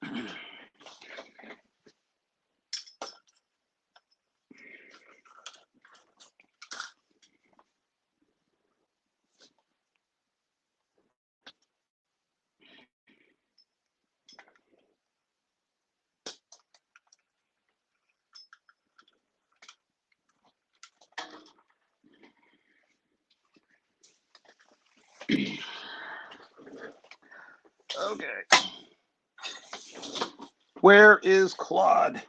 Okay. Where is Claude?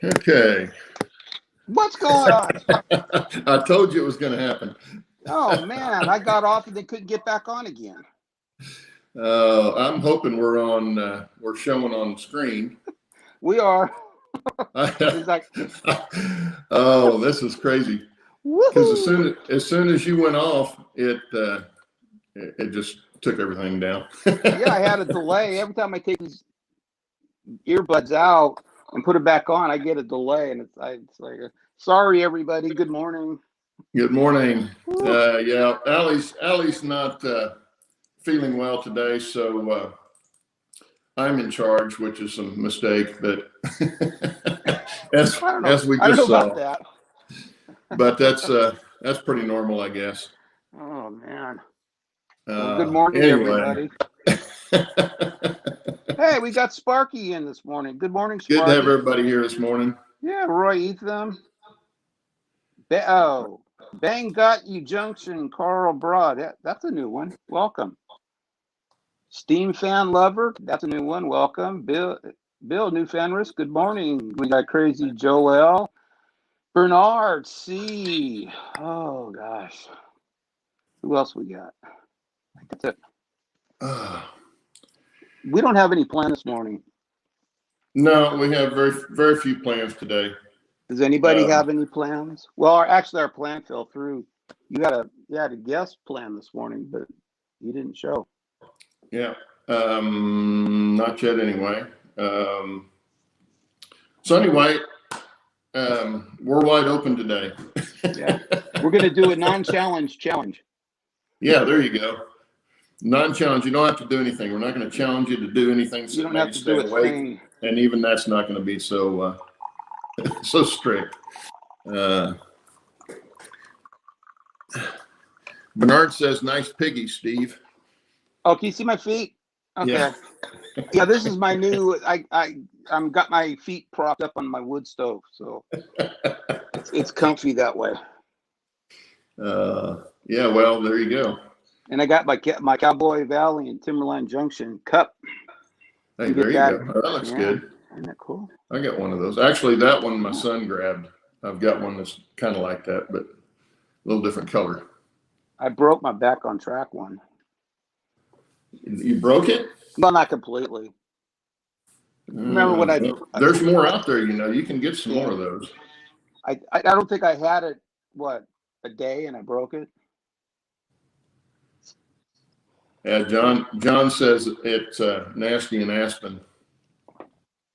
Okay. What's going on? I told you it was going to happen. Oh man, I got off and they couldn't get back on again. I'm hoping we're showing on screen. We are. Like, oh, this is crazy. Because as soon as you went off, it just took everything down. Yeah, I had a delay. Every time I take these earbuds out and put it back on, I get a delay, and it's like, sorry everybody. Good morning. Good morning. Yeah, Ally's not feeling well today, so I'm in charge, which is a mistake, but as we just saw. About that. But that's pretty normal, I guess. Oh man. Well, good morning, everybody. Hey, we got Sparky in this morning. Good morning, Sparky. Good to have everybody here this morning. Yeah, Roy Etham. Bang Got You Junction, Carl Broad. That's a new one. Welcome. Steam Fan Lover. That's a new one. Welcome. Bill New Fenris. Good morning. We got Crazy Joel. Bernard C. Oh gosh. Who else we got? I think that's it. We don't have any plan this morning. No, we have very, very few plans today. Does anybody have any plans? Well, actually, our plan fell through. You had a guest plan this morning, but you didn't show. Yeah, not yet anyway. So anyway, we're wide open today. Yeah, we're going to do a non-challenge challenge. Yeah, there you go. Non-challenge. You don't have to do anything. We're not going to challenge you to do anything. So you don't have to do a thing. And even that's not going to be so so strict. Bernard says, "Nice piggy, Steve." Oh, can you see my feet? Okay. Yeah, yeah, this is my new. I'm got my feet propped up on my wood stove, so it's comfy that way. Yeah. Well, there you go. And I got my Cowboy Valley and Timberline Junction cup. Hey, there you go. Oh, that looks good. Isn't that cool? I got one of those. Actually, that one my son grabbed. I've got one that's kind of like that, but a little different color. I broke my back on track one. You broke it? Well, not completely. Remember what there's more out there, you can get some more of those. I don't think I had it, a day, and I broke it. Yeah, John says it's nasty in Aspen.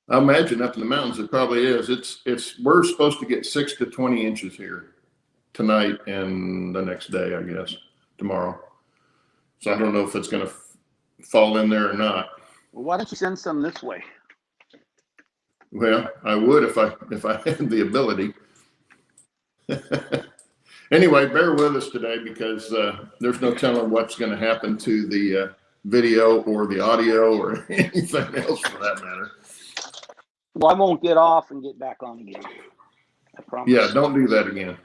I imagine up in the mountains it probably is. We're supposed to get 6 to 20 inches here tonight and the next day, I guess, tomorrow. So I don't know if it's going to fall in there or not. Well, why don't you send some this way? Well, I would if I had the ability. Anyway, bear with us today because there's no telling what's going to happen to the video or the audio or anything else for that matter. Well, I won't get off and get back on again. I promise. Yeah, don't do that again.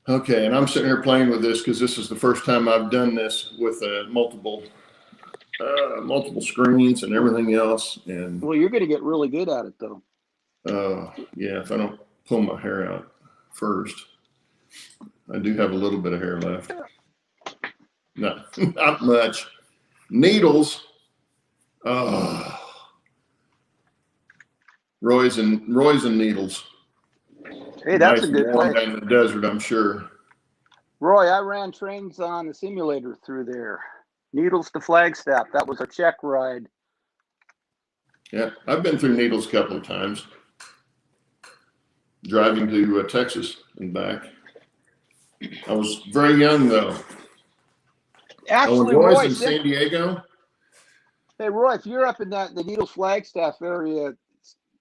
Okay, and I'm sitting here playing with this because this is the first time I've done this with multiple screens and everything else. And well, you're going to get really good at it, though. Yeah, if I don't pull my hair out first. I do have a little bit of hair left. Not much. Needles. Roy's and needles. Hey, that's nice a good warm place. down in the desert, I'm sure. Roy, I ran trains on the simulator through there. Needles to Flagstaff. That was a check ride. Yeah, I've been through Needles a couple of times, driving to Texas and back. I was very young, though. Actually, Roy's Roy, in San Diego. Hey, Roy, if you're up in the Needles Flagstaff area,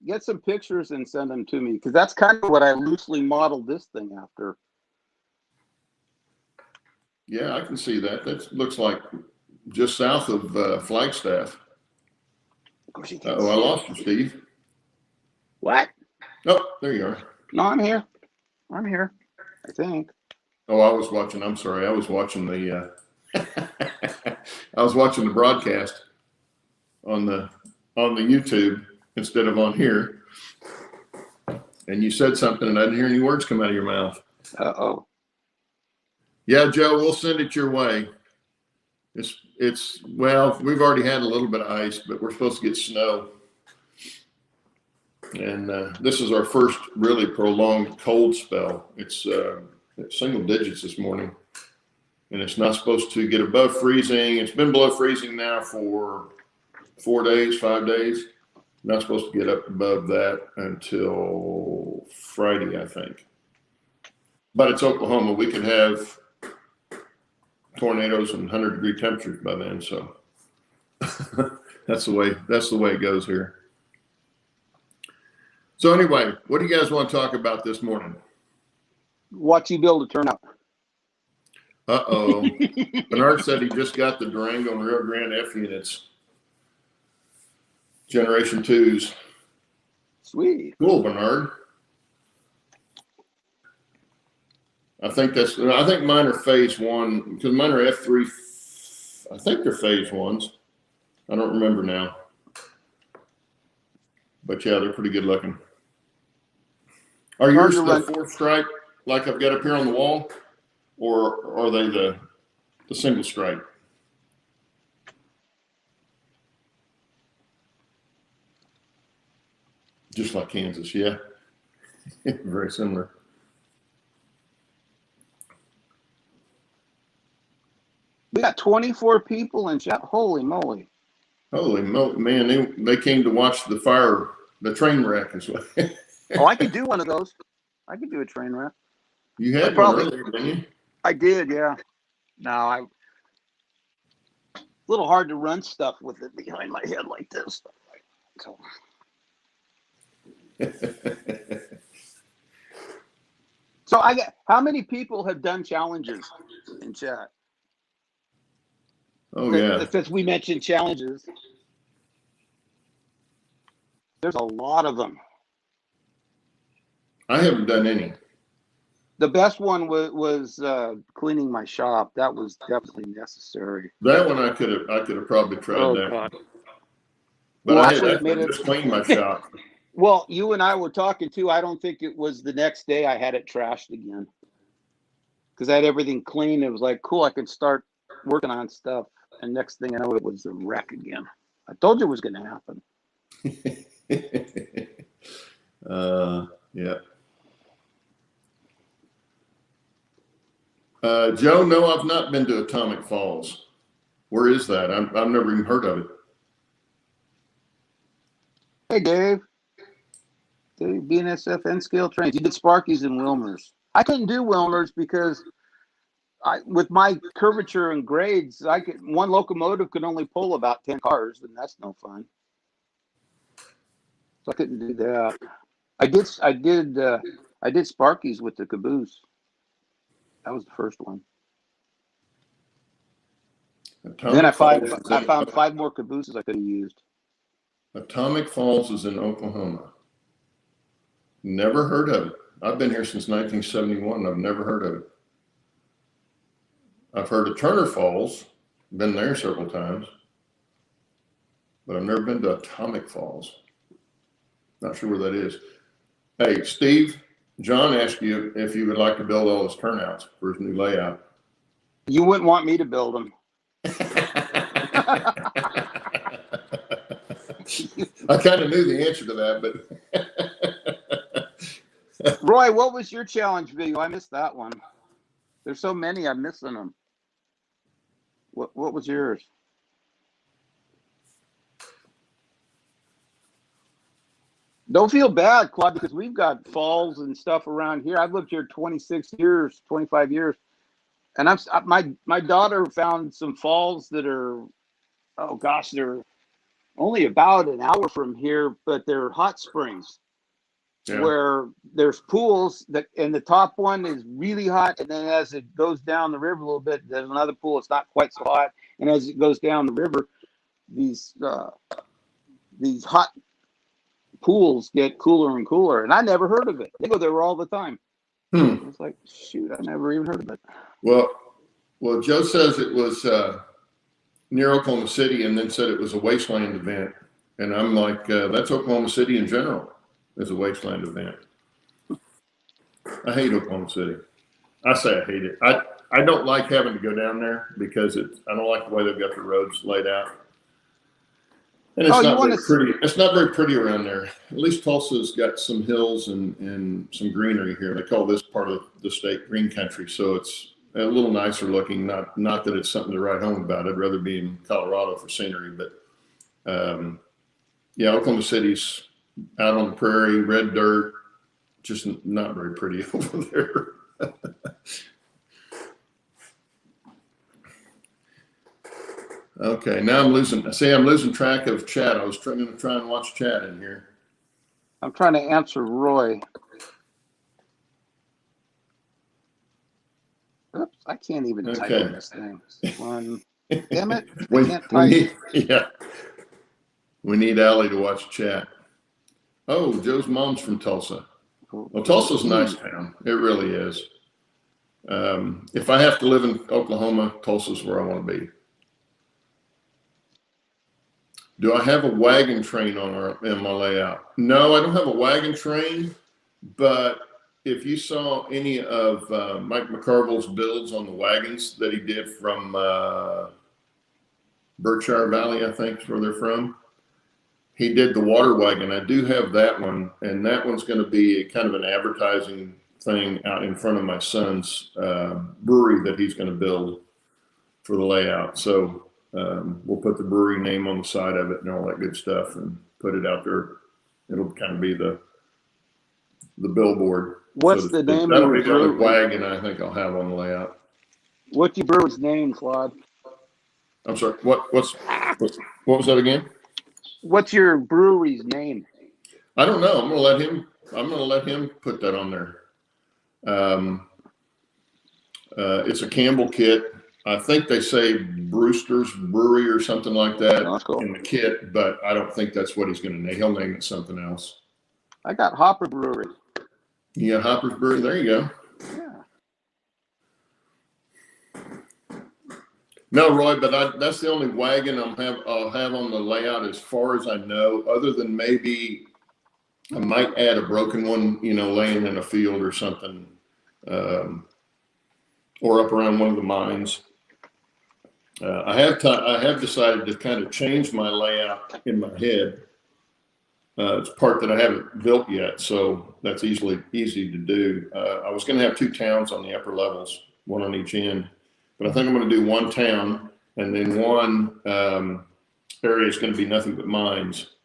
get some pictures and send them to me, because that's kind of what I loosely modeled this thing after. Yeah, I can see that. That looks like just south of Flagstaff. Of course you can't I see lost it. you, Steve. What? Oh, there you are. No, I'm here. I'm here, I think. Oh, I was watching. I'm sorry. I was watching the. I was watching the broadcast on the YouTube instead of on here. And you said something, and I didn't hear any words come out of your mouth. Uh-oh. Yeah, Joe, we'll send it your way. It's well, we've already had a little bit of ice, but we're supposed to get snow. And this is our first really prolonged cold spell. It's single digits this morning, and it's not supposed to get above freezing. It's been below freezing now for 4 days, 5 days. Not supposed to get up above that until Friday, I think. But it's Oklahoma. We could have tornadoes and 100-degree temperatures by then. So that's the way it goes here. So anyway, what do you guys want to talk about this morning? What you build a turnout. Uh-oh. Bernard said he just got the Durango and Rio Grande F units. Generation 2s. Sweet. Cool, Bernard. I think mine are phase 1, because mine are F3. I think they're phase 1s. I don't remember now. But yeah, they're pretty good looking. Are yours the 4th stripe like I've got up here on the wall? Or are they the single stripe? Just like Kansas, yeah. Very similar. We got 24 people in chat. Holy moly. Holy moly, man, they came to watch the train wreck as well. Oh, I could do one of those. I could do a train wreck. You had one earlier, didn't you? I did, yeah. No, a little hard to run stuff with it behind my head like this. So. So how many people have done challenges in chat? Oh, yeah. Since we mentioned challenges, there's a lot of them. I haven't done any. The best one was cleaning my shop. That was definitely necessary. That one I could have probably tried that. God. But well, I just cleaned my shop. Well, you and I were talking too. I don't think it was the next day I had it trashed again, because I had everything clean. It was like, cool, I could start working on stuff. And next thing I know, it was a wreck again. I told you it was going to happen. Yeah. Joe, no, I've not been to Atomic Falls. Where is that? I've never even heard of it. Hey, Dave. Dave, BNSF N scale trains. You did Sparky's and Wilmer's. I couldn't do Wilmer's because with my curvature and grades, one locomotive could only pull about 10 cars, and that's no fun. So I couldn't do that. I did Sparky's with the caboose. That was the first one. Then I found 5 more cabooses I could have used. Atomic Falls is in Oklahoma. Never heard of it. I've been here since 1971. I've never heard of it. I've heard of Turner Falls. Been there several times. But I've never been to Atomic Falls. Not sure where that is. Hey, Steve, John asked you if you would like to build all his turnouts for his new layout. You wouldn't want me to build them. I kind of knew the answer to that, but Roy, what was your challenge video? I missed that one. There's so many, I'm missing them. What was yours? Don't feel bad, Claude, because we've got falls and stuff around here. I've lived here 26 years, 25 years, and my daughter found some falls that are, oh gosh, they're only about an hour from here, but they're hot springs. Yeah. Where there's pools and the top one is really hot, and then as it goes down the river a little bit, there's another pool. It's not quite so hot, and as it goes down the river, these hot pools get cooler and cooler. And I never heard of it. They go there all the time. I was like, shoot, I never even heard of it. Well, Joe says it was near Oklahoma City, and then said it was a wasteland event, and I'm like, that's Oklahoma City in general. As a wasteland event. I hate Oklahoma City. I say I hate it. I don't like having to go down there because I don't like the way they've got the roads laid out. And it's not very pretty. It's not very pretty around there. At least Tulsa's got some hills and some greenery here. They call this part of the state green country, so it's a little nicer looking. Not that it's something to write home about. I'd rather be in Colorado for scenery, but yeah, Oklahoma City's out on the prairie, red dirt, just not very pretty over there. Okay, now I'm losing track of chat. I was trying to try and watch chat in here. I'm trying to answer Roy. Oops, I can't even type on this thing. Damn it, I can't type. We need Ally to watch chat. Oh, Joe's mom's from Tulsa. Well, Tulsa's a nice town. It really is. If I have to live in Oklahoma, Tulsa's where I want to be. Do I have a wagon train in my layout? No, I don't have a wagon train, but if you saw any of Mike McCarville's builds on the wagons that he did from Berkshire Valley, I think is where they're from. He did the water wagon. I do have that one, and that one's going to be kind of an advertising thing out in front of my son's brewery that he's going to build for the layout. So we'll put the brewery name on the side of it and all that good stuff and put it out there. It'll kind of be the billboard. What's the name of your brewery? That'll be the wagon I think I'll have on the layout. What's your brewery's name, Claude? I'm sorry. What was that again? What's your brewery's name? I don't know. I'm gonna let him put that on there. It's a Campbell kit. I think they say Brewster's Brewery or something like that in the kit, but I don't think that's what he's going to name. He'll name it something else. I got Hopper Brewery. You got Hopper's Brewery. There you go. Yeah. No, Roy, but that's the only wagon I'll have on the layout as far as I know, other than maybe I might add a broken one, laying in a field or something, or up around one of the mines. I have decided to kind of change my layout in my head. It's a part that I haven't built yet, so that's easy to do. I was going to have 2 towns on the upper levels, one on each end. But I think I'm going to do 1 town, and then one area is going to be nothing but mines.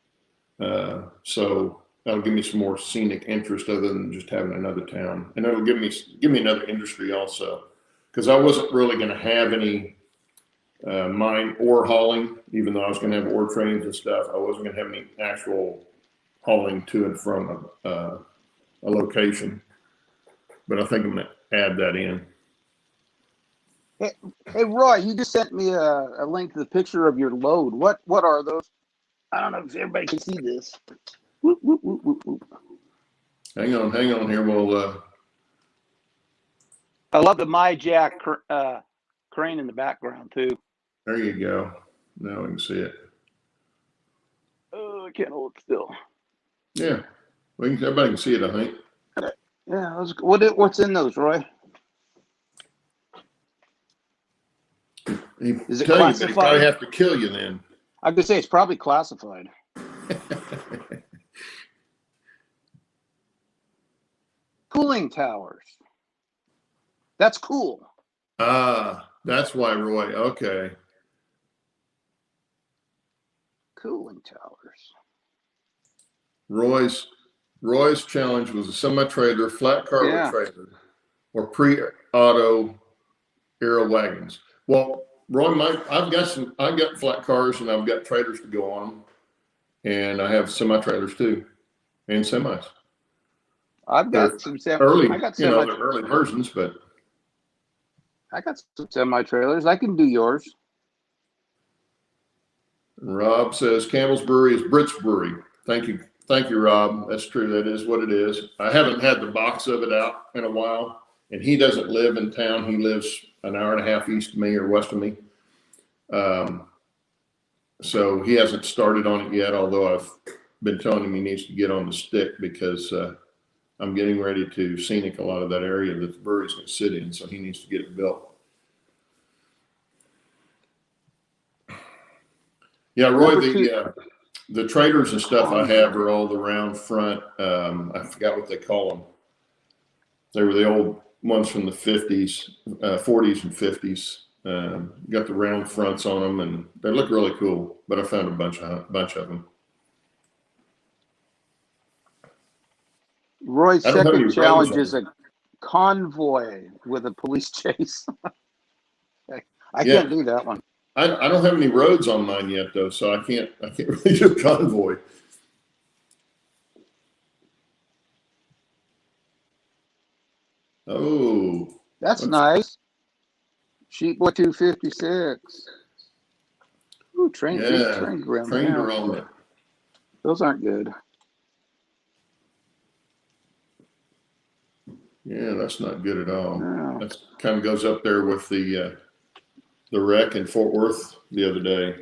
So that'll give me some more scenic interest other than just having another town. And it'll give me another industry also. Because I wasn't really going to have any mine ore hauling, even though I was going to have ore trains and stuff. I wasn't going to have any actual hauling to and from a location. But I think I'm going to add that in. Hey, Roy, you just sent me a link to the picture of your load. What are those? I don't know if everybody can see this. Whoop, whoop, whoop, whoop, whoop. Hang on here. We'll. I love the MyJack crane in the background too. There you go. Now we can see it. Oh, I can't hold it still. Yeah, everybody can see it, I think. Yeah, what's in those, Roy? Is it classified? He probably have to kill you then. I could say it's probably classified. Cooling towers. That's cool. Ah, that's why, Roy. Okay. Cooling towers. Roy's challenge was a semi-trailer, flat car with Yeah. trailer, or pre-auto aero wagons. Well, Roy, I've got flat cars and I've got trailers to go on them, and I have semi-trailers too, and semis. I've They're got some semi. early, I got they're semi. early versions, but I got some semi trailers. I can do yours. Rob says Campbell's Brewery is Britt's Brewery. Thank you, Rob. That's true. That is what it is. I haven't had the box of it out in a while, and he doesn't live in town. He lives an hour and a half east of me or west of me. So he hasn't started on it yet, although I've been telling him he needs to get on the stick because I'm getting ready to scenic a lot of that area that the brewery's going to sit in, so he needs to get it built. Yeah, Roy, the trailers and stuff I have are all the round front. I forgot what they call them. They were the old ones from the 50s, 40s and 50s. Got the round fronts on them, and they look really cool. But I found a bunch of them. Roy's second challenge is a convoy with a police chase. I can't do that one. I don't have any roads on mine yet though, so I can't really do a convoy. Oh, that's nice. Sheep Boy 256. Ooh, train derailment. Those aren't good. Yeah, that's not good at all. No. That kind of goes up there with the wreck in Fort Worth the other day.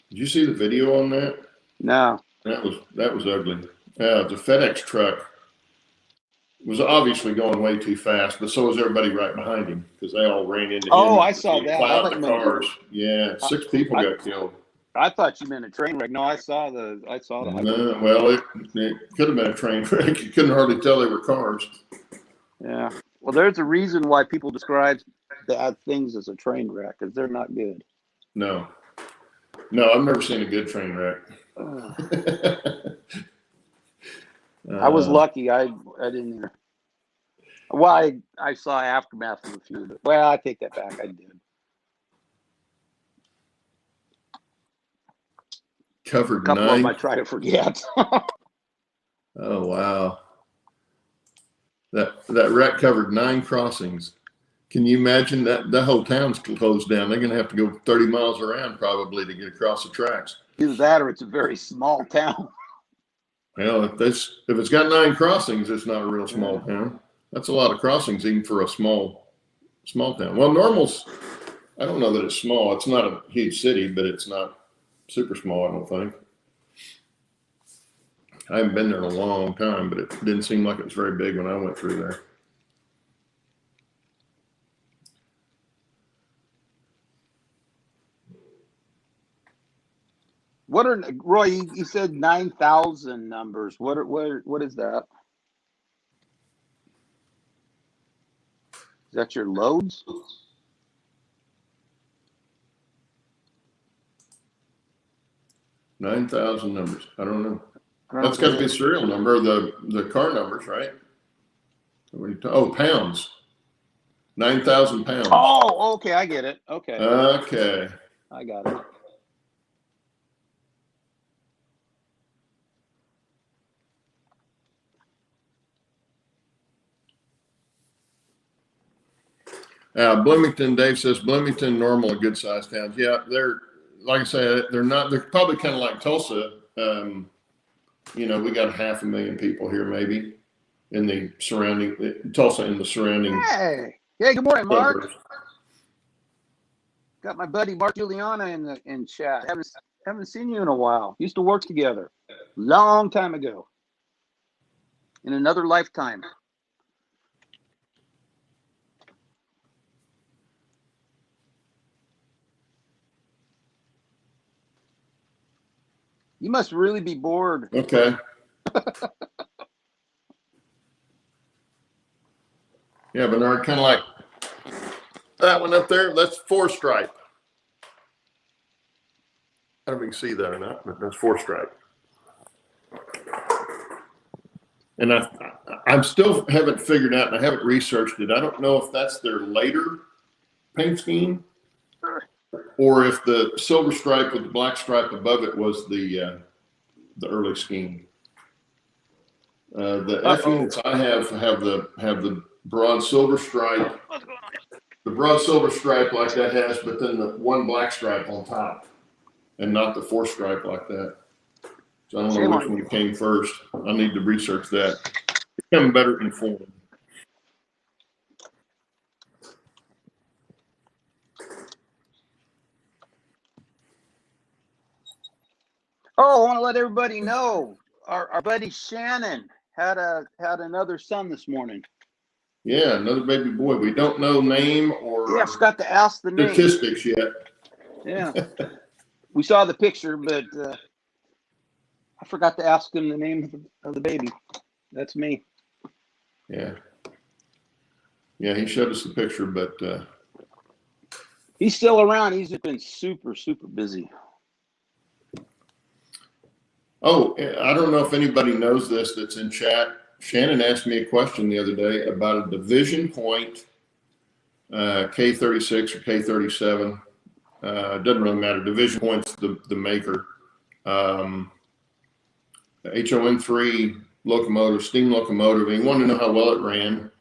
Did you see the video on that? No. That was ugly. The FedEx truck was obviously going way too fast, but so was everybody right behind him because they all ran into him. Oh, I saw that. Plowed the cars. Yeah, 6 people got killed. I thought you meant a train wreck. No, I saw the. No, well, it could have been a train wreck. You couldn't hardly tell they were cars. Yeah. Well, there's a reason why people describe bad things as a train wreck, because they're not good. No, I've never seen a good train wreck. I was lucky. I didn't hear. Well, I saw aftermath of a few, but well, I take that back. I did. Covered a couple 9. of them I try to forget. Oh wow. That wreck covered 9 crossings. Can you imagine that? The whole town's closed down. They're going to have to go 30 miles around probably to get across the tracks. Either that or it's a very small town. Well, if it's got 9 crossings, it's not a real small town. That's a lot of crossings even for a small town. Well, Normal's, I don't know that it's small. It's not a huge city, but it's not super small, I don't think. I haven't been there in a long time, but it didn't seem like it was very big when I went through there. What are Roy? You said 9,000 numbers. What is that? Is that your loads? $9,000 numbers. I don't know. That's got to be a serial number. The car numbers, right? Oh, pounds. 9,000 pounds. Oh, okay. I get it. Okay. Okay. I got it. Bloomington, Dave says Bloomington, Normal, are good sized towns. Yeah, they're, like I say, they're probably kind of like Tulsa. We got 500,000 people here, maybe in the surrounding Tulsa and the surrounding. Hey, good morning, Mark. Suburbs. Got my buddy Mark Juliana in chat. Haven't seen you in a while. Used to work together, long time ago, in another lifetime. You must really be bored. Okay. Yeah, Bernard, kind of like that one up there. That's 4-stripe. I don't know if you can see that or not, but that's 4-stripe. And I still haven't figured out, and I haven't researched it. I don't know if that's their later paint scheme, or if the silver stripe with the black stripe above it was the early scheme. The F units I have the broad silver stripe, like that has, but then the one black stripe on top, and not the 4-stripe like that. So I don't know which one came first. I need to research that. Become better informed. Oh, I want to let everybody know our buddy Shannon had another son this morning. Yeah, another baby boy. We don't know name or I forgot to ask the name. Statistics yet. Yeah, we saw the picture, but I forgot to ask him the name of the baby. That's me. Yeah, he showed us the picture, but he's still around. He's just been super busy. Oh, I don't know if anybody knows this that's in chat. Shannon asked me a question the other day about a division point, K36 or K37. It doesn't really matter. Division point's the maker. HOM3 locomotive, steam locomotive, and he wanted to know how well it ran.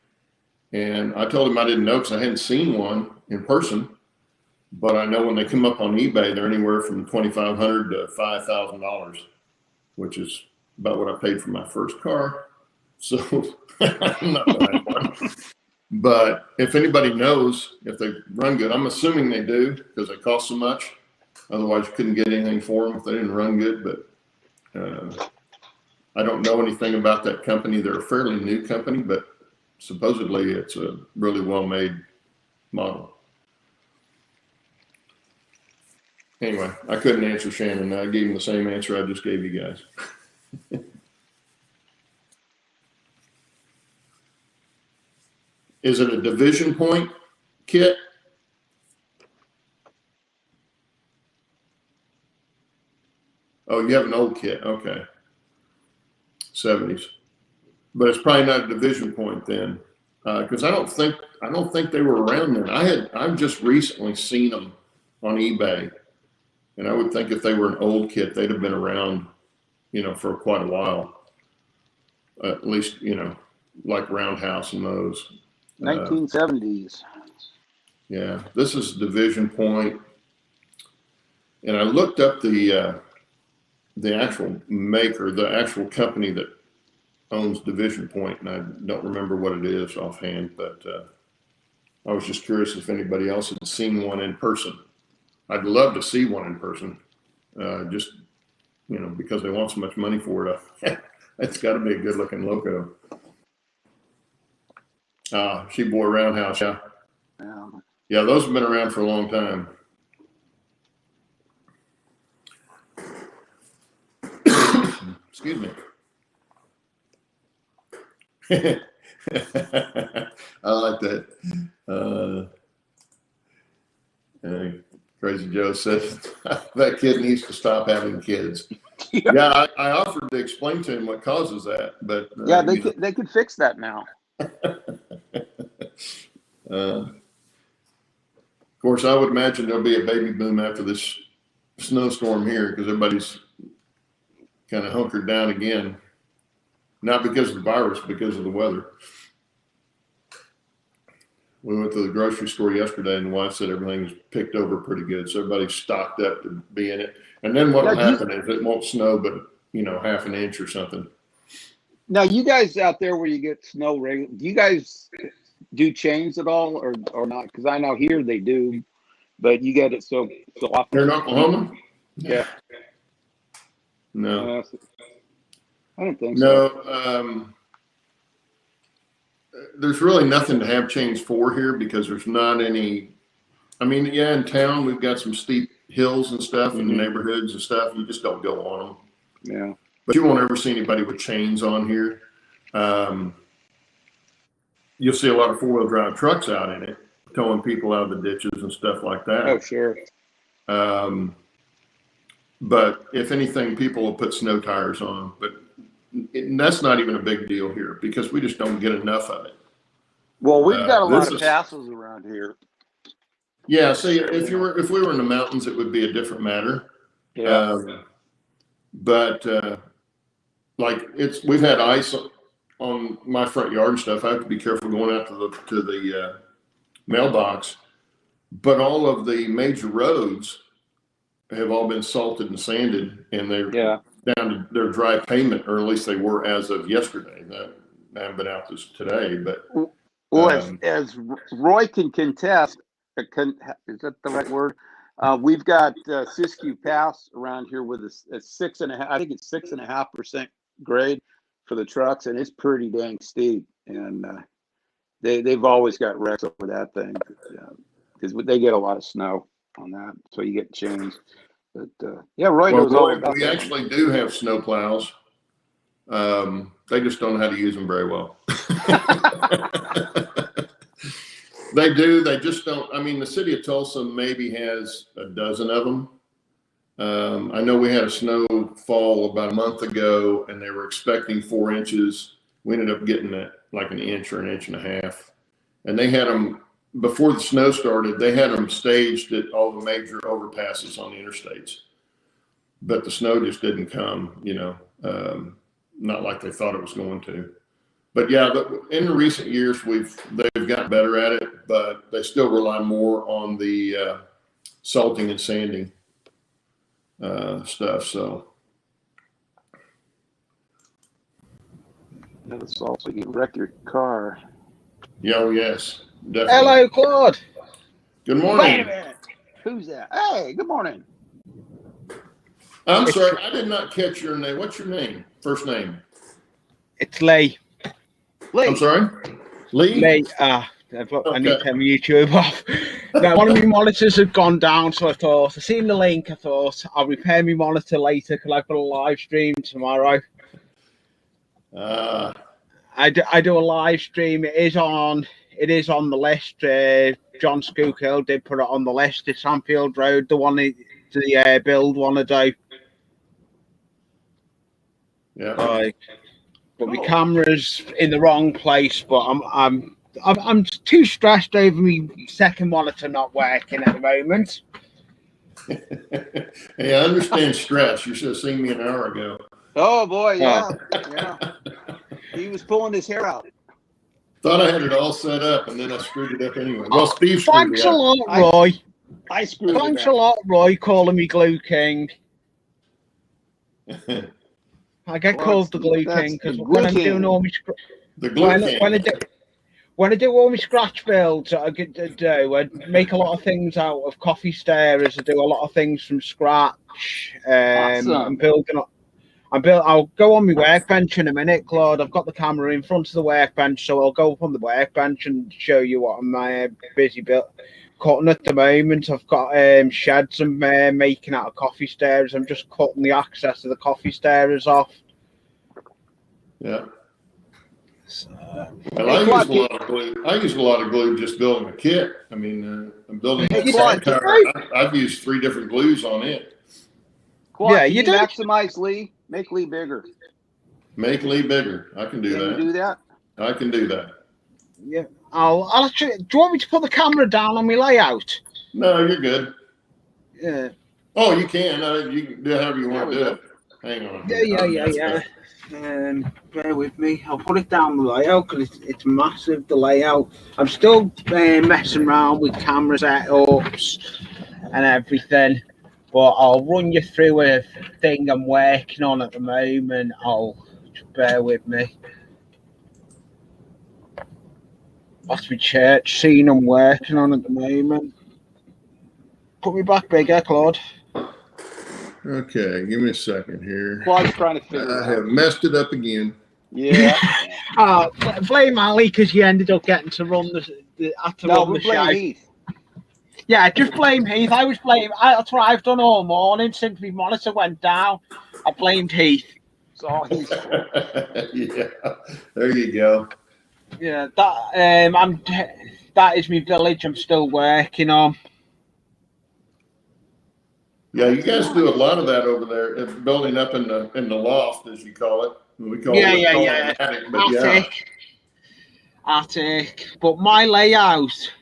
And I told him I didn't know because I hadn't seen one in person. But I know when they come up on eBay, they're anywhere from $2,500 to $5,000, which is about what I paid for my first car. So I'm not buying one. But if anybody knows if they run good, I'm assuming they do because they cost so much. Otherwise, you couldn't get anything for them if they didn't run good. But I don't know anything about that company. They're a fairly new company, but supposedly it's a really well-made model. Anyway, I couldn't answer Shannon. I gave him the same answer I just gave you guys. Is it a division point kit? Oh, you have an old kit. Okay. 70s. But it's probably not a division point then. Because I don't think they were around then. I've just recently seen them on eBay. And I would think if they were an old kit, they'd have been around, for quite a while. At least, like Roundhouse and those. 1970s. Yeah, this is division point. And I looked up the actual maker, the actual company that owns Division Point, and I don't remember what it is offhand, but I was just curious if anybody else had seen one in person. I'd love to see one in person, just, because they want so much money for it. It's got to be a good looking loco. She-Boy Roundhouse, yeah. Yeah, those have been around for a long time. Excuse me. I like that. Crazy Joe said that kid needs to stop having kids. Yeah, I offered to explain to him what causes that, but yeah, they could fix that now. Of course, I would imagine there'll be a baby boom after this snowstorm here because everybody's kind of hunkered down again. Not because of the virus, because of the weather. We went to the grocery store yesterday and the wife said everything was picked over pretty good. So everybody's stocked up to be in it. And then what will happen is it won't snow, but, half an inch or something. Now, you guys out there where you get snow, do you guys do chains at all or not? Because I know here they do, but you get it so often. They're in Oklahoma? Yeah. No. I don't think so. No. There's really nothing to have chains for here because there's not any. I mean, yeah, in town we've got some steep hills and stuff in the neighborhoods and stuff. You just don't go on them. Yeah. But you won't ever see anybody with chains on here. you'll see a lot of 4-wheel drive trucks out in it, towing people out of the ditches and stuff like that. Oh, sure. But if anything, people will put snow tires on. But that's not even a big deal here because we just don't get enough of it. Well, we've got a lot of passes around here. Yeah, see, if we were in the mountains, it would be a different matter. Yeah. But like we've had ice on my front yard and stuff. I have to be careful going out to the mailbox. But all of the major roads have all been salted and sanded, and they're down to their dry pavement, or at least they were as of yesterday. I haven't been out this today, but as Roy can contest, is that the right word? We've got Siskiyou Pass around here with a 6.5. I think it's 6.5% grade for the trucks, and it's pretty dang steep. And they've always got wrecks over that thing because they get a lot of snow on that, so you get changed. But Roy knows all about we that. actually do have snow plows. They just don't know how to use them very well. They do. They just don't. I mean, the city of Tulsa maybe has a dozen of them. I know we had a snowfall about a month ago, and they were expecting 4 inches. We ended up getting like an inch or an inch and a half. And they had them before the snow started. They had them staged at all the major overpasses on the interstates, but the snow just didn't come. Not like they thought it was going to. But yeah, in recent years, they've gotten better at it, but they still rely more on the salting and sanding stuff. So that's also you wreck your car. Yeah, yes, definitely. Hello, Claude. Good morning. Wait a minute. Who's that? Hey, good morning. I'm sorry, I did not catch your name. What's your name? First name? It's Lee. Lee. I'm sorry? Lee? Lee. I need to turn my YouTube off. Now, one of my monitors had gone down, so I seen the link. I thought I'll repair my monitor later because I've got a live stream tomorrow. I do a live stream. It is on the list. John Scookhill did put it on the list. It's Anfield Road, the one the build want to do. Yeah. But my camera's in the wrong place. But I'm too stressed over my second monitor not working at the moment. Hey, I understand stress. You should have seen me an hour ago. Oh boy, yeah. He was pulling his hair out. Thought I had it all set up, and then I screwed it up anyway. Well, Steve screwed Thanks it up. a lot, Roy. I screwed it up. Thanks a lot, Roy, calling me Glue King. I get called the Glue King because when I'm doing all my when I do all my scratch builds, I make a lot of things out of coffee stirrers. I do a lot of things from scratch. Awesome. I'll go on my workbench in a minute, Claude. I've got the camera in front of the workbench, so I'll go up on the workbench and show you what I'm busy cutting at the moment. I've got sheds I'm making out of coffee stirrers. I'm just cutting the access to the coffee stirrers off. Yeah. Well, I use a lot of glue. I use a lot of glue just building a kit. I mean, I'm building a side tire. I've used 3 different glues on it. Claude, you maximize Lee. Make Lee bigger. Make Lee bigger. I can do that. Can you do that? I can do that. Yeah. I'll actually. Do you want me to put the camera down on my layout? No, you're good. Yeah. Oh, you can. You can do however you want to do it. Hang on. Yeah. Bear with me. I'll put it down the layout because it's massive. The layout. I'm still messing around with camera setups and everything. But I'll run you through a thing I'm working on at the moment. Just bear with me. That's my church scene I'm working on at the moment. Put me back bigger, Claude. Okay, give me a second here. Claude's trying to figure it out. I have messed it up again. Yeah. Blame Ali because you ended up getting to run the show. Heath. Yeah, just blame Heath. That's what I've done all morning since my monitor went down. I blamed Heath. It's all Heath. Yeah, there you go. Yeah, that is my village. I'm still working on. Yeah, you guys do a lot of that over there, building up in the loft, as you call it. We call Yeah, it yeah. an attic, but yeah. Attic. But my layout,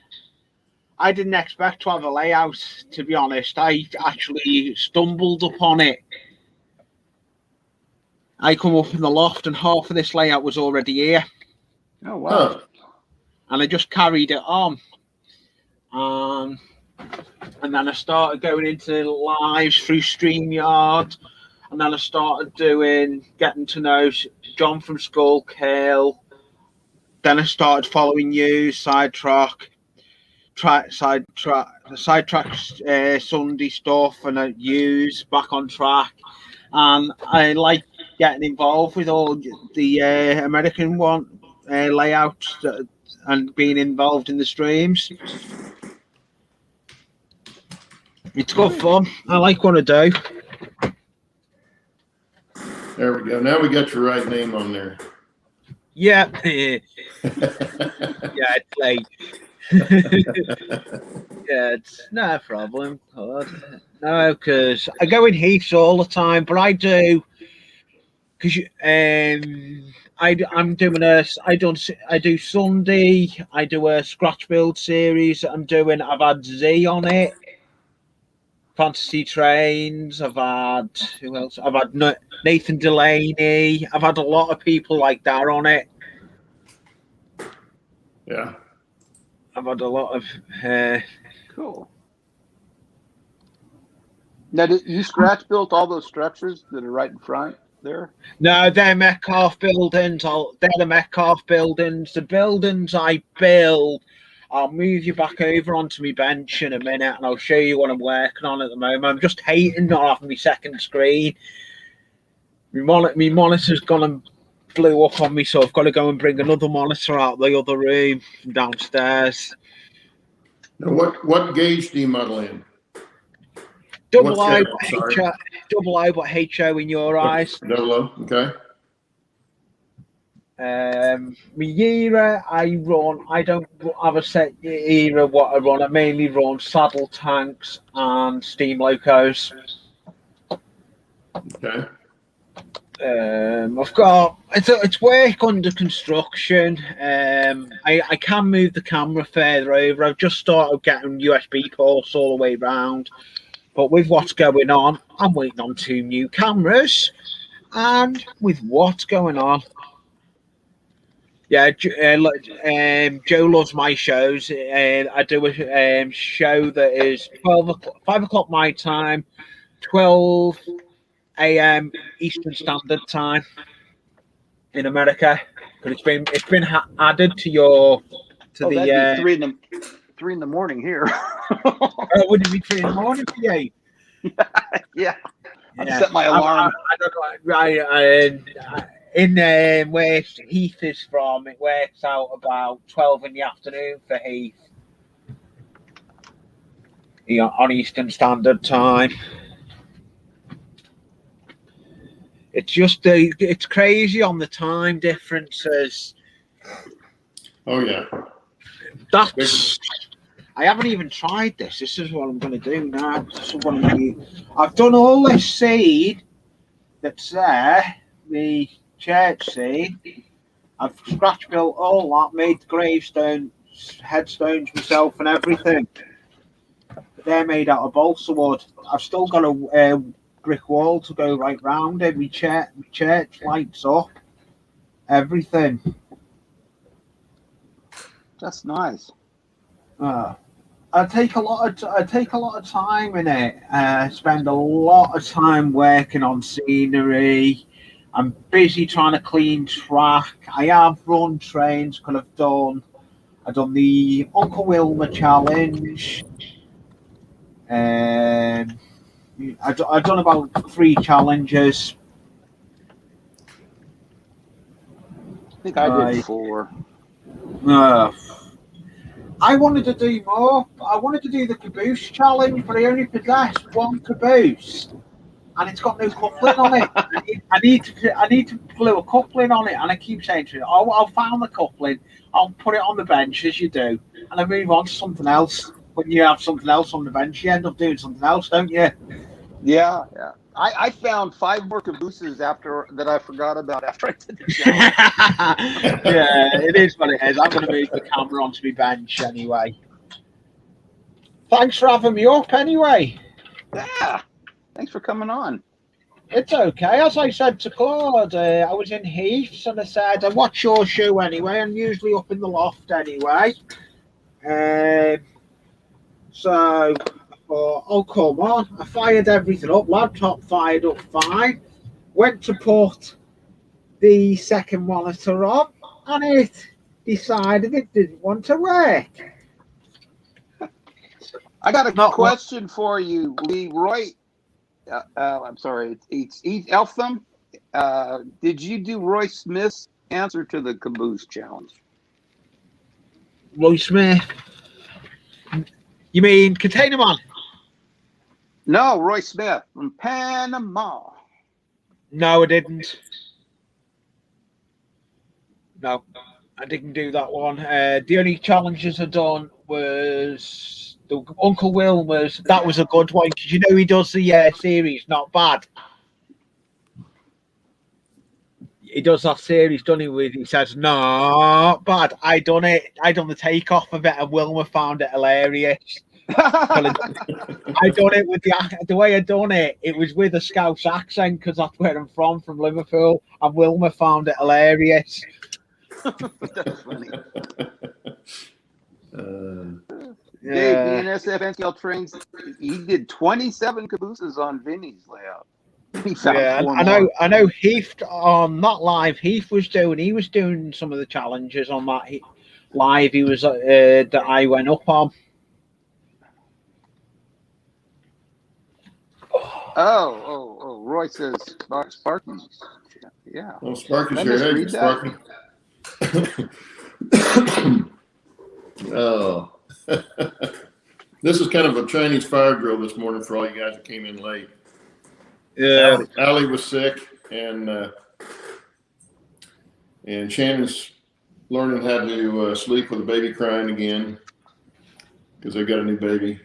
I didn't expect to have a layout, to be honest. I actually stumbled upon it. I come up in the loft and half of this layout was already here. Oh, wow. Huh. And I just carried it on. And then I started going into lives through StreamYard. And then I started getting to know John from Skullkill. Then I started following you, Sidetrack Sunday stuff, and I use Back on Track. And I like getting involved with all the American layouts and being involved in the streams. It's good fun. I like what I do. There we go. Now we got your right name on there. Yeah. Yeah, it's late. Yeah, it's no problem. No, because I go in heaps all the time, but I do because I do Sunday. I do a scratch build series. I've had Z on it. Fantasy Trains. I've had who else? I've had Nathan Delaney. I've had a lot of people like that on it. Yeah. I've had a lot of Cool. Now, did you scratch built all those structures that are right in front there? No, they're Metcalf buildings. They're the Metcalf buildings. The buildings I build, I'll move you back over onto my bench in a minute and I'll show you what I'm working on at the moment. I'm just hating not having my second screen. My monitor's gone and blew up on me, so I've got to go and bring another monitor out of the other room from downstairs. Now, what gauge do you model in? Double O, but HO in your eyes. Double O, okay. My era I run, I don't have a set era what I run. I mainly run saddle tanks and steam locos. Okay. I've got it's work under construction. I can move the camera further over. I've just started getting USB ports all the way around. But with what's going on, I'm waiting on 2 new cameras. And with what's going on, yeah, Joe loves my shows. I do a show that is 5 o'clock my time, 12 a.m. Eastern Standard Time in America. But it's been added to that'd be 3 in the morning here. Would it be 3 in the morning for you? Yeah. I set my alarm. In where Heath is from, it works out about 12 in the afternoon for Heath. On Eastern Standard Time. It's just it's crazy on the time differences. Oh yeah. I haven't even tried this. This is what I'm going to do now. I've done all this seed that's there, the church seed. I've scratch built all that, made the gravestones, headstones myself and everything. But they're made out of balsa wood. I've still got a brick wall to go right round it. My church lights up. Everything. That's nice. I take a lot of time in it. Spend a lot of time working on scenery. I'm busy trying to clean track. I have run trains. I've done the Uncle Wilma challenge. I've done about 3 challenges. I think I did 4. I wanted to do more. I wanted to do the caboose challenge, but I only possess 1 caboose, and it's got no coupling on it. I need to glue a coupling on it, and I keep saying to it, "Oh, I'll find the coupling. I'll put it on the bench as you do, and I move on to something else. When you have something else on the bench, you end up doing something else, don't you? Yeah, yeah. I found 5 more cabooses after that I forgot about after I did the challenge. Yeah, it is what it is. I'm going to move the camera onto my bench anyway. Thanks for having me up anyway. Yeah. Thanks for coming on. It's okay. As I said to Claude, I was in Heath's and I said, I watch your show anyway. I'm usually up in the loft anyway. So I thought, oh, come on. I fired everything up. Laptop fired up fine. Went to put the second monitor on and it decided it didn't want to work. I got a question for you, Leroy. I'm sorry, it's Eltham. Did you do Roy Smith's answer to the caboose challenge? Roy Smith? You mean Container Man? No, Roy Smith from Panama. No, I didn't. No, I didn't do that one. The only challenges I done was the Uncle Wilmer's. That was a good one because you know he does the series, not bad. He does that series, doesn't he? With he says, "Not bad." I done it. I done the takeoff of it, and Wilmer found it hilarious. I done it with the way I done it. It was with a Scouse accent because that's where I'm from Liverpool, and Wilmer found it hilarious. That's funny. Yeah. Dave, BNSF NCL trains. He did 27 cabooses on Vinny's layout. He found 4 more. I know. Heath on not live. He was doing some of the challenges on that live. He was that I went up on. Oh! Roy says Sparky. Yeah. Well, Sparky's here. Hey, Sparky. Oh, this is kind of a Chinese fire drill this morning for all you guys that came in late. Yeah, Allie was sick, and Shannon's learning how to sleep with a baby crying again because they've got a new baby,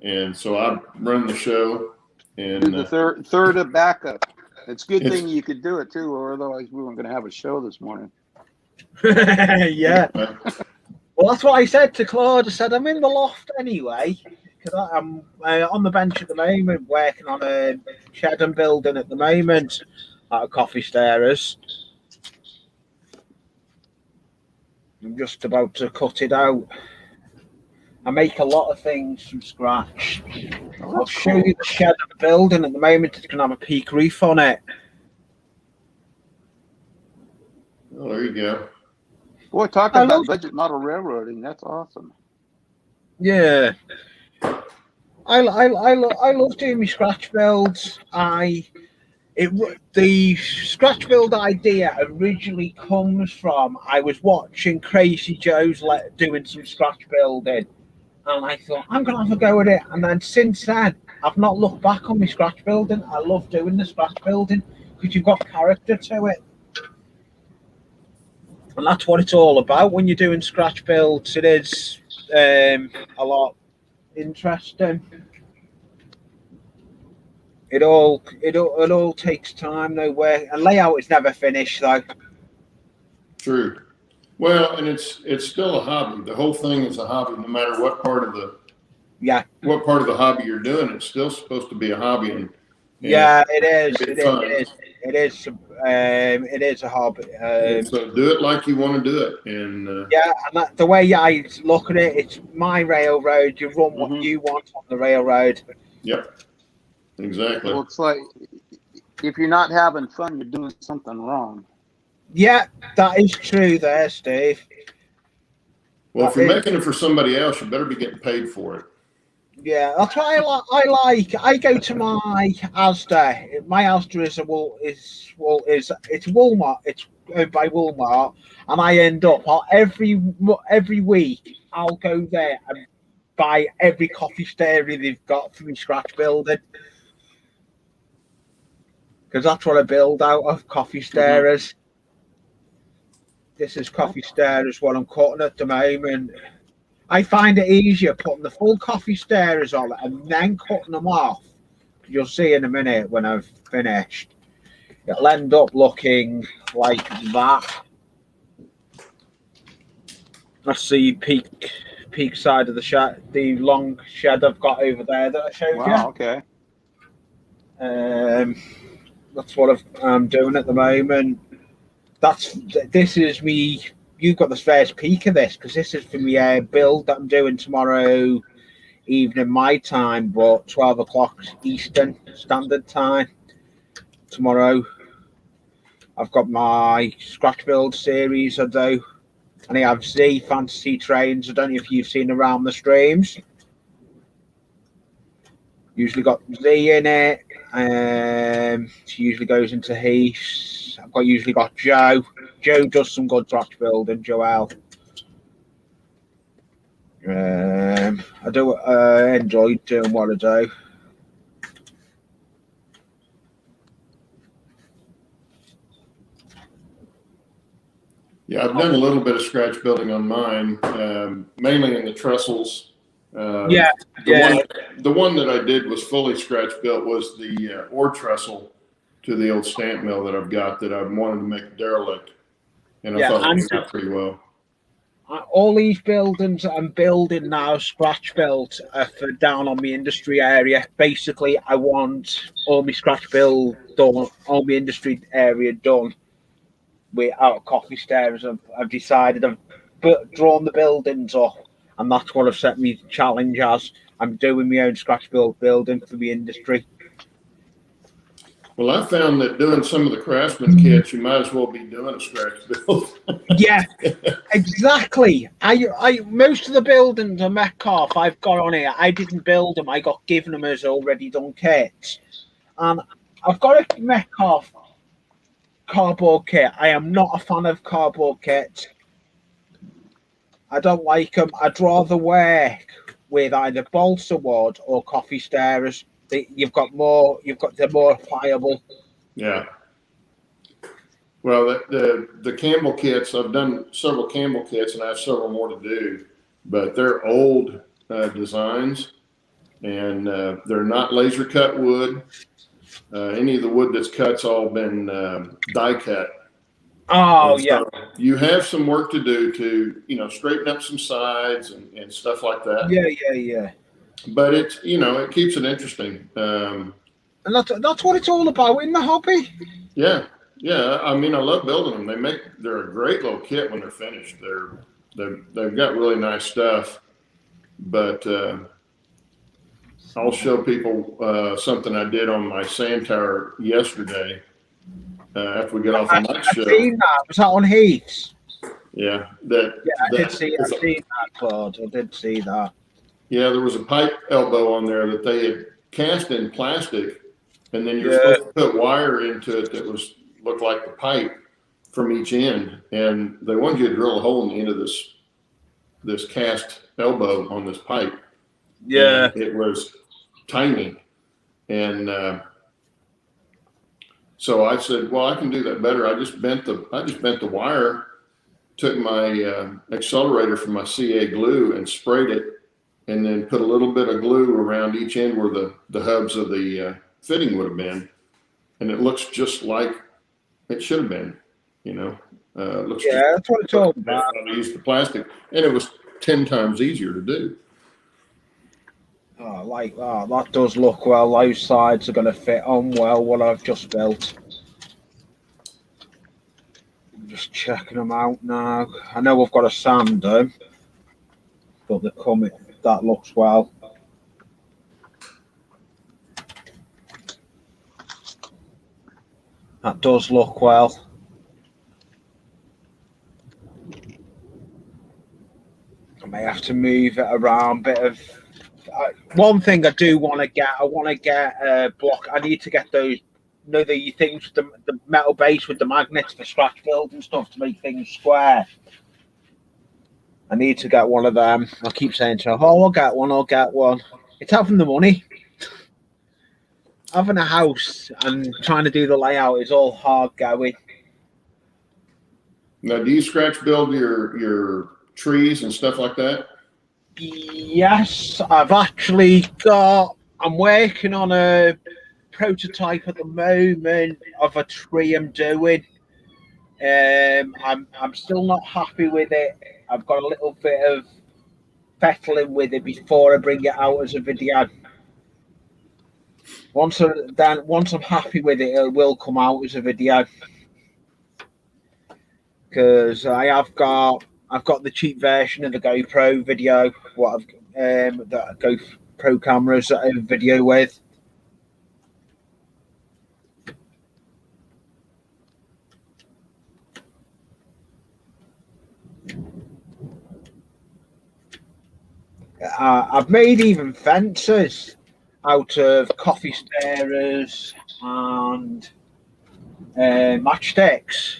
and so I run the show. And do the third of backup. It's a good thing you could do it too, or otherwise we weren't going to have a show this morning. Yeah. Well, that's what I said to Claude. I said I'm in the loft anyway because I'm on the bench at the moment, working on a shed and building at the moment at a coffee starers. I'm just about to cut it out. I make a lot of things from scratch. I'll show you the shed and building at the moment. It's going to have a peak roof on it. Oh, there you go. Boy, talking about budget model railroading, that's awesome. Yeah. I love doing my scratch builds. The scratch build idea originally comes from I was watching Crazy Joe's doing some scratch building, and I thought I'm gonna have a go at it. And then since then, I've not looked back on my scratch building. I love doing the scratch building because you've got character to it, and that's what it's all about when you're doing scratch builds. It is a lot interesting. It all takes time, though. And layout is never finished, though. True. Well, and it's still a hobby. The whole thing is a hobby, no matter what part of the hobby you're doing. It's still supposed to be a hobby. And yeah, it is. It is a hobby. So do it like you want to do it. And yeah, and the way I look at it, it's my railroad. You run what you want on the railroad. Yep. Exactly. Well, it's like if you're not having fun, you're doing something wrong. Yeah, that is true there, Steve. Well, if you're making it for somebody else, you better be getting paid for it. Yeah, that's what I like. I go to my Asda. My Asda it's Walmart. It's owned by Walmart, and I end up every week. I'll go there and buy every coffee stirrer they've got for me scratch building. Because that's what I build out of, coffee stirrers. This is coffee stirrers, what I'm cutting at the moment. I find it easier putting the full coffee stirrers on and then cutting them off. You'll see in a minute when I've finished. It'll end up looking like that. That's the peak side of the shed, the long shed I've got over there that I showed you. Wow, okay. That's what I'm doing at the moment. This is me. You got the first peek of this because this is for me build that I'm doing tomorrow evening my time, but 12 o'clock Eastern Standard Time tomorrow. I've got my scratch build series I do, and I have Z Fantasy Trains. I don't know if you've seen around the streams. Usually got Z in it. She usually goes into Heaths. I've usually got Joe. Joe does some good scratch building. Joel. I do enjoy doing what I do. Yeah, I've done a little bit of scratch building on mine, mainly in the trestles. The one that I did was fully scratch built was the ore trestle to the old stamp mill that I've got that I've wanted to make derelict, and I thought it came out pretty well. All these buildings I'm building now, scratch built, for down on the industry area. Basically, I want all my scratch build done, all my industry area done without coffee stairs. I've decided I've drawn the buildings up, and that's what I've set me challenge as. I'm doing my own scratch build building for the industry. Well, I found that doing some of the craftsman kits, you might as well be doing a scratch build. Yeah, exactly. I most of the buildings are Metcalf I've got on here. I didn't build them. I got given them as already done kits. And I've got a Metcalf cardboard kit. I am not a fan of cardboard kits. I don't like them. I'd rather work with either balsa wood or coffee stirrers. They're more pliable. Yeah. Well, the Campbell kits, I've done several Campbell kits, and I have several more to do, but they're old designs, and they're not laser cut wood. Any of the wood that's cut's all been die cut. Oh, yeah. So you have some work to do to, straighten up some sides and stuff like that. Yeah. But it's, it keeps it interesting. And that's what it's all about in the hobby. Yeah. I mean, I love building them. They're a great little kit when they're finished. They've got really nice stuff. But I'll show people something I did on my sand tower yesterday. After we get off the next show. I've seen that. Was that on Heaths? Yeah. I did see that, Claude. I did see that. Yeah, there was a pipe elbow on there that they had cast in plastic, and then you're supposed to put wire into it that looked like the pipe from each end, and they wanted you to drill a hole in the end of this cast elbow on this pipe. Yeah, and it was tiny, and so I said, "Well, I can do that better." I just bent the wire, took my accelerator from my CA glue and sprayed it, and then put a little bit of glue around each end where the hubs of the fitting would have been, and it looks just like it should have been. That's what it's all about. I used the plastic, and it was 10 times easier to do. Oh, like that. That does look well. Those sides are going to fit on well what I've just built. I'm just checking them out now. I know I've got a sand them, but they're coming. That looks well. That does look well. I may have to move it around. One thing I do want to get. I want to get a block. I need to get those. The things, the metal base with the magnets for scratch build and stuff to make things square. I need to get one of them. I keep saying to her, I'll get one. It's having the money. Having a house and trying to do the layout is all hard going. Now, do you scratch build your trees and stuff like that? Yes, I've actually got. I'm working on a prototype at the moment of a tree I'm doing. I'm still not happy with it. I've got a little bit of fettling with it before I bring it out as a video. Once I'm happy with it, it will come out as a video. Because I've got the cheap version of the GoPro video. What I've that GoPro cameras that I video with. I've made even fences out of coffee stirrers and matchsticks.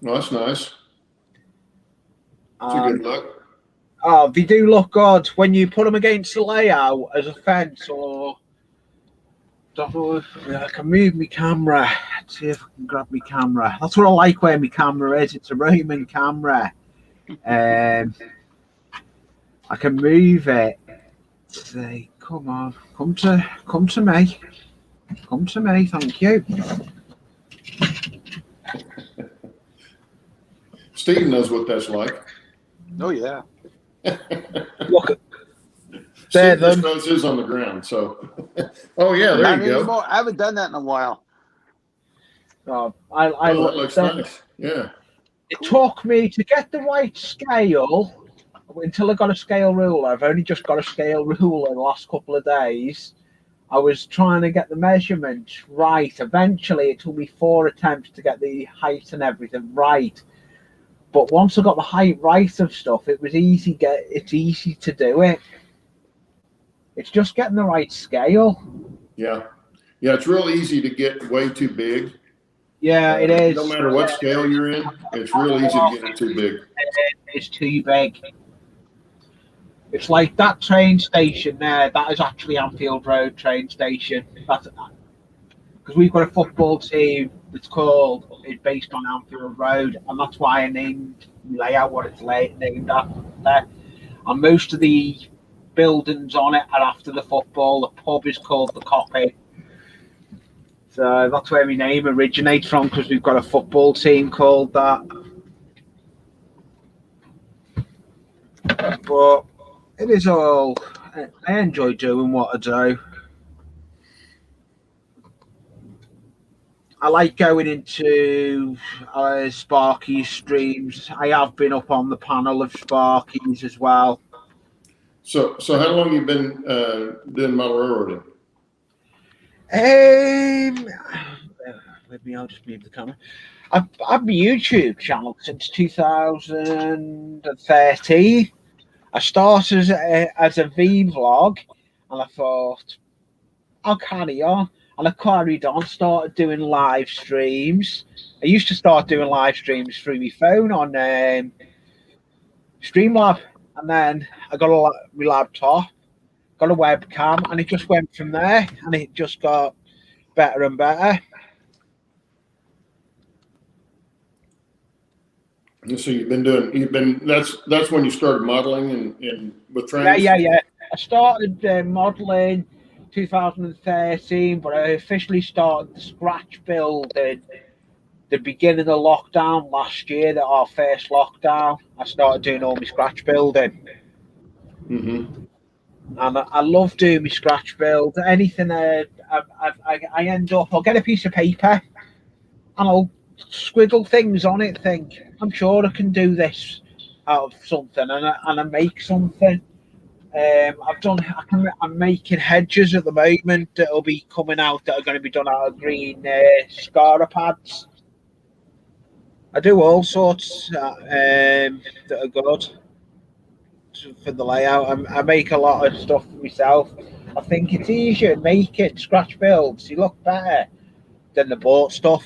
Well, that's nice. That's a good look. Oh, they do look good when you put them against the layout as a fence or. I can move my camera. Let's see if I can grab my camera. That's what I like where my camera is. It's a Roman camera. I can move it. Say, come on, come to me. Come to me, thank you. Steve knows what that's like. Oh yeah. Look, Steve just knows his on the ground. So, oh yeah, there Not you go. anymore. I haven't done that in a while. that Looks nice. Yeah. It took me to get the right scale until I got a scale ruler. I've only just got a scale ruler in the last couple of days. I was trying to get the measurements right. Eventually, it took me 4 attempts to get the height and everything right. But once I got the height right of stuff, it was easy. It's easy to do it. It's just getting the right scale. Yeah. Yeah, it's real easy to get way too big. Yeah, it is. No matter what scale you're in, it's real easy to get it too big. It's too big. It's like that train station there. That is actually Anfield Road train station. That's because we've got a football team that's it's based on Anfield Road, and that's why I named layout what it's named after. And most of the buildings on it are after the football. The pub is called the Copy. So that's where my name originates from, because we've got a football team called that. But it is all. I enjoy doing what I do. I like going into Sparky's streams. I have been up on the panel of Sparky's as well. So how long have you been doing model railroading? Let me. I'll just move the camera. I've had my YouTube channel since 2013. I started as a vlog, and I thought I'll carry on, and I carried on. Started doing live streams. I used to start doing live streams through my phone on Streamlab, and then I got my laptop, got a webcam, and it just went from there, and it just got better and better. So that's when you started modeling and with trains? Yeah. I started modeling 2013, but I officially started the scratch building the beginning of lockdown last year, our first lockdown. I started doing all my scratch building. Mm-hmm. And I love doing my scratch build. Anything I end up, I'll get a piece of paper and I'll squiggle things on it, think, I'm sure I can do this out of something, and I make something. I'm making hedges at the moment that'll be coming out that are going to be done out of green Scara pads. I do all sorts that are good for the layout. I make a lot of stuff for myself. I think it's easier making scratch builds. You look better than the bought stuff.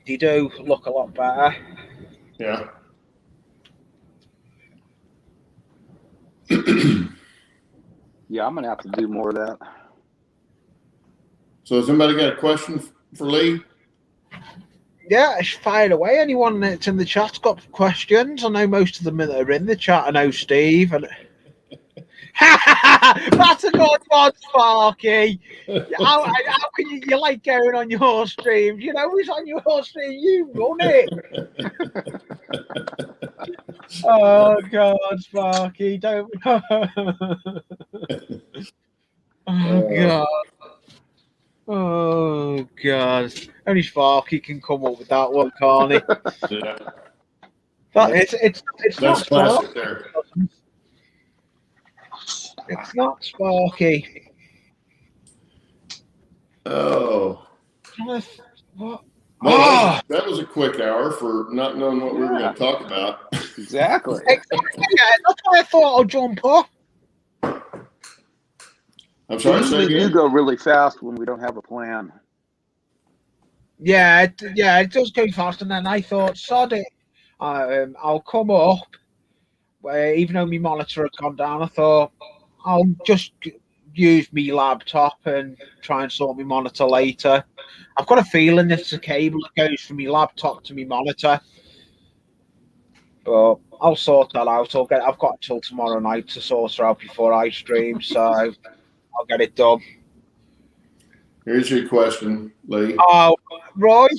They do look a lot better. Yeah. Yeah, I'm gonna have to do more of that. So has anybody got a question for Lee? Yeah, it's fired away. Anyone that's in the chat's got questions? I know most of them that are in the chat. I know Steve. And that's a good one, Sparky. How can you like going on your stream? You know who's on your stream? You run it. Oh God, Sparky, don't. Oh God. Oh God! Only Sparky can come up with that one, can't he? Yeah. It's That's not classic Sparky. there. It's not Sparky. Oh. What? Well, that was a quick hour for not knowing what we were going to talk about. Exactly. Yeah, that's why I thought I'd jump up. I'm sorry, say We do again. go really fast when we don't have a plan. Yeah, it does go fast. And then I thought, sod it, I'll come up. Even though my monitor had gone down, I thought I'll just use my laptop and try and sort my monitor later. I've got a feeling it's a cable that goes from my laptop to my monitor, but I'll sort that out. I've got until tomorrow night to sort it out before I stream, so I'll get it done. Here's your question, Lee. Oh, Roy,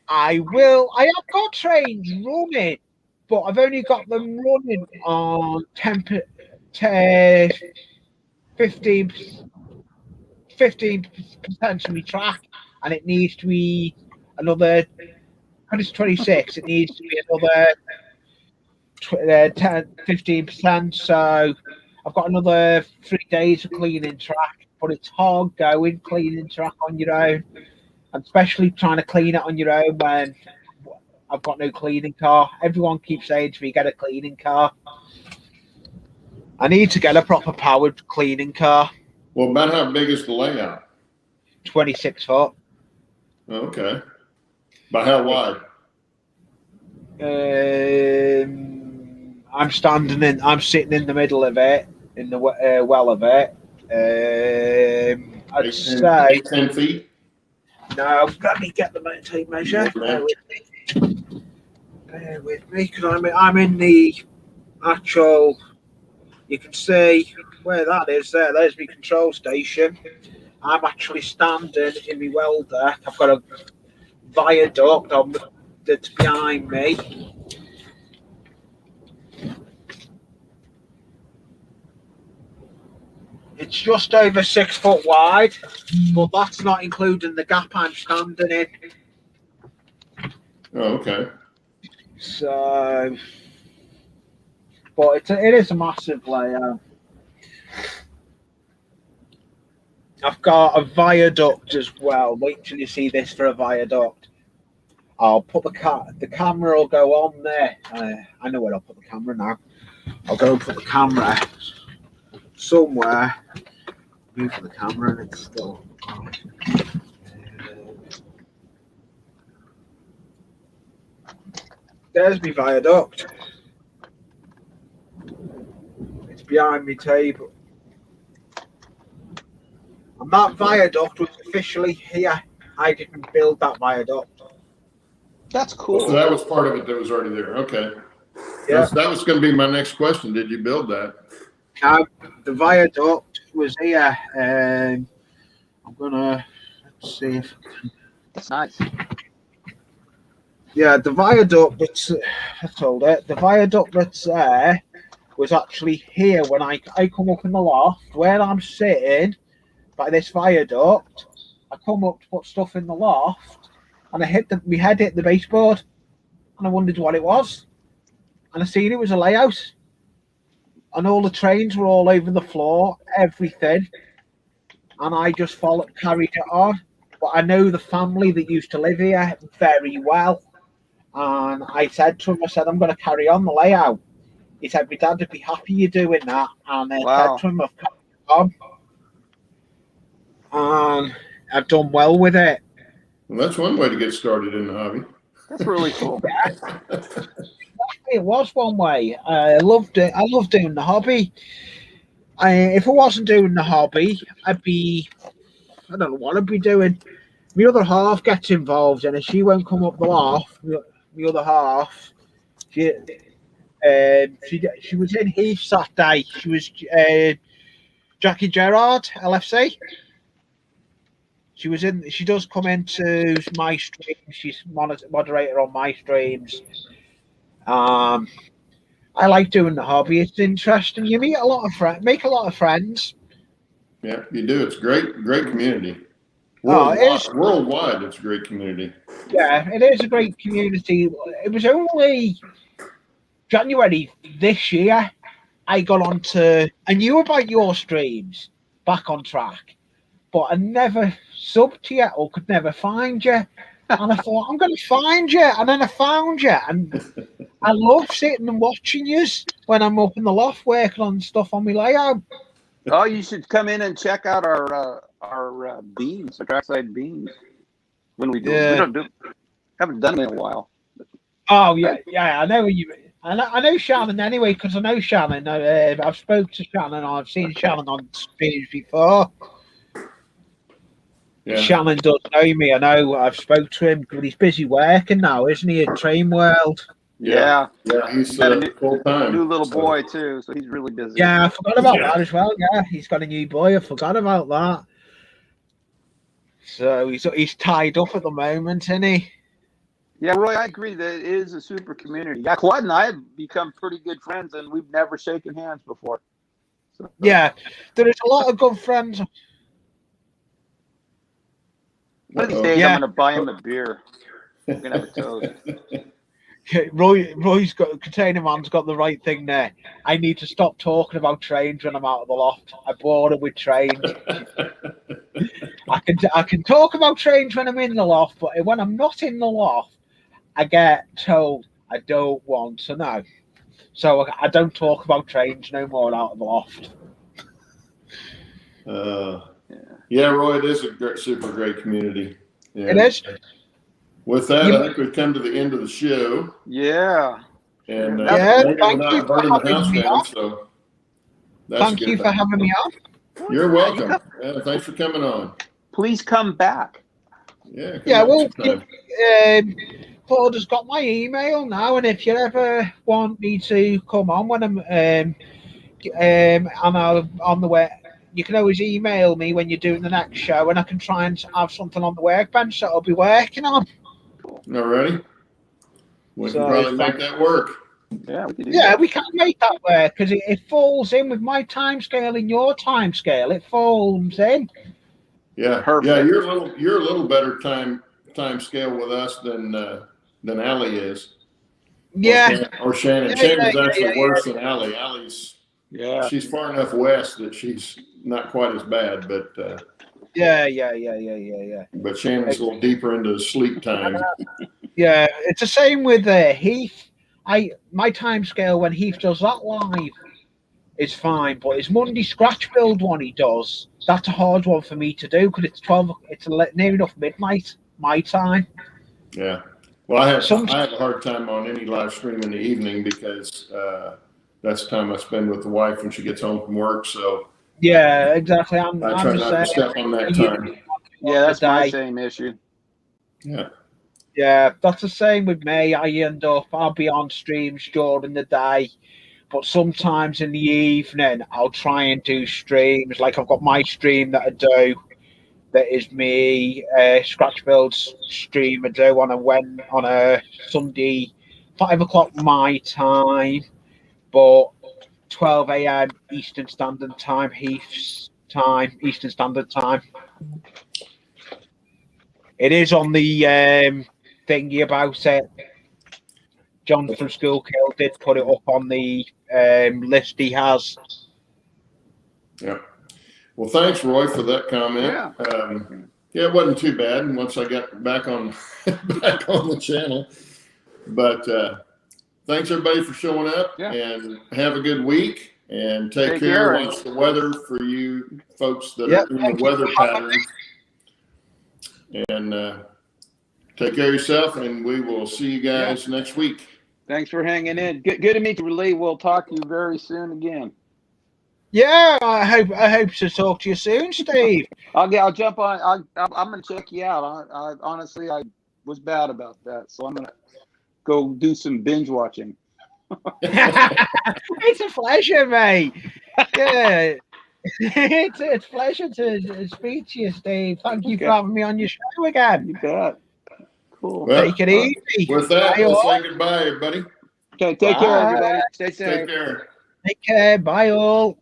I have got trains running, but I've only got them running on 15% of my track, and it needs to be another. When it's 26, it needs to be another 15%. So I've got another 3 days of cleaning track, but it's hard going cleaning track on your own, and especially trying to clean it on your own when I've got no cleaning car. Everyone keeps saying to me, get a cleaning car. I need to get a proper powered cleaning car. Well, about how big is the layout? 26 foot. Okay. By how wide? I'm sitting in the middle of it, in the well of it. I'd say 10 feet. no. Let me get the tape measure. Okay. Bear with me, because I'm in the actual. You can see where that is. There's my control station. I'm actually standing in my well deck. I've got a viaduct that's behind me. It's just over 6 foot wide, but that's not including the gap I'm standing in. Oh, okay. So, but it is a massive layout. I've got a viaduct as well. Wait till you see this for a viaduct. I'll put the camera will go on there. I know where I'll put the camera now. I'll go and put the camera somewhere. Move for the camera and it's still on. There's my viaduct. It's behind me table. And that viaduct was officially here. I didn't build that viaduct. That's cool. So that was part of it that was already there. Okay. Yeah. That was going to be my next question. Did you build that? The viaduct was here. I'm gonna let's see if That's nice. yeah, the viaduct that's I told it. The viaduct that's there was actually here when I come up in the loft where I'm sitting by this viaduct. I come up to put stuff in the loft, and my head hit the baseboard, and I wondered what it was, and I seen it was a layout, and all the trains were all over the floor, everything, and I just carried it on. But I know the family that used to live here very well, and I said to him, I'm going to carry on the layout. He said, my dad would be happy you doing that, and I said to him, I've carried on, and I've done well with it. Well, that's one way to get started in the hobby. That's really cool. It was one way. I loved it. I love doing the hobby. If I wasn't doing the hobby, I don't know what I'd be doing. My other half gets involved, and if she won't come up the loft, my other half, she she was in Heath that day. She was Jackie Gerard, LFC. She was in. She does come into my stream. She's moderator on my streams. I like doing the hobby. It's interesting. You meet a lot of friends, make a lot of friends. Yeah, you do. It's great community. Worldwide, it's a great community. Yeah, it is a great community. It was only January this year I got onto. I knew about your streams, Back on Track, but I never subbed to you or could never find you. And I thought, I'm going to find you. And then I found you. And I love sitting and watching you when I'm up in the loft working on stuff on my layout. Oh, you should come in and check out our beams, our trackside beams. When we do them. Haven't done them in a while. Oh, yeah. I know you. I know Shannon anyway, because I know Shannon. I've spoken to Shannon. I've seen Shannon on streams before. Yeah. Shannon does know me. I know I've spoke to him, but he's busy working now, isn't he, in Train World? Yeah. He's got a full time. New little boy too, so he's really busy. Yeah, I forgot about that as well. Yeah, he's got a new boy. I forgot about that. So he's tied up at the moment, isn't he? Yeah, Roy, I agree that it is a super community. Yeah, Claude and I have become pretty good friends, and we've never shaken hands before. So. Yeah, there is a lot of good friends. One of these days, I'm going to buy him a beer. I'm going to have a toast. Roy's got Container Man's got the right thing there. I need to stop talking about trains when I'm out of the loft. I bore him with trains. I can talk about trains when I'm in the loft, but when I'm not in the loft, I get told I don't want to know. So I don't talk about trains no more out of the loft. Yeah, Roy, it is a super great community. Yeah. It is. With that, I think we've come to the end of the show. Yeah. And thank you for having me on. So thank you for having me on. You're welcome. Yeah, thanks for coming on. Please come back. Yeah. Well, Claude has got my email now, and if you ever want me to come on when I'm on the way, you can always email me when you're doing the next show, and I can try and have something on the workbench that I'll be working on. Alrighty. We can probably make that work. Yeah, we can make that work because it falls in with my time scale and your time scale. It falls in. Yeah, perfect. Yeah, you're a little better time scale with us than Ally is. Yeah. Or Shannon. Shannon's actually worse than Ally. Ally's she's far enough west that she's not quite as bad, but Yeah. But Shannon's a little deeper into sleep time. Yeah, it's the same with Heath. My time scale when Heath does that live is fine, but his Monday scratch build one he does, that's a hard one for me to do because it's near enough midnight my time. Yeah. Well, I have a hard time on any live stream in the evening because that's the time I spend with the wife when she gets home from work. So yeah, exactly. I try not to step on that time. Yeah, that's my same issue. Yeah, that's the same with me. I'll be on streams during the day, but sometimes in the evening I'll try and do streams. Like I've got my stream that I do, that is me scratch builds stream I do on a Sunday, 5 o'clock my time, but 12 a.m. Eastern Standard Time, Heath's time, Eastern Standard Time. It is on the thingy about it. John from Schoolkill did put it up on the list he has. Yeah. Well, thanks, Roy, for that comment. Yeah, it wasn't too bad once I got back on the channel. But thanks, everybody, for showing up. And have a good week. And take care. Watch the weather for you folks that are in the weather pattern. And take care of yourself, and we will see you guys next week. Thanks for hanging in. Good to meet you, Lee. We'll talk to you very soon again. Yeah, I hope to talk to you soon, Steve. I'll jump on. I'm gonna check you out. I honestly I was bad about that, so I'm gonna go do some binge watching. It's a pleasure, mate. Yeah. It's a pleasure to speak to you, Steve. Thank you for Okay. having me on your show again. You bet. Cool. Well, Take it easy. with that, Bye, we'll all. say goodbye, everybody. Okay, take care, Bye. everybody. Stay safe. Take care. Take care. Bye, all.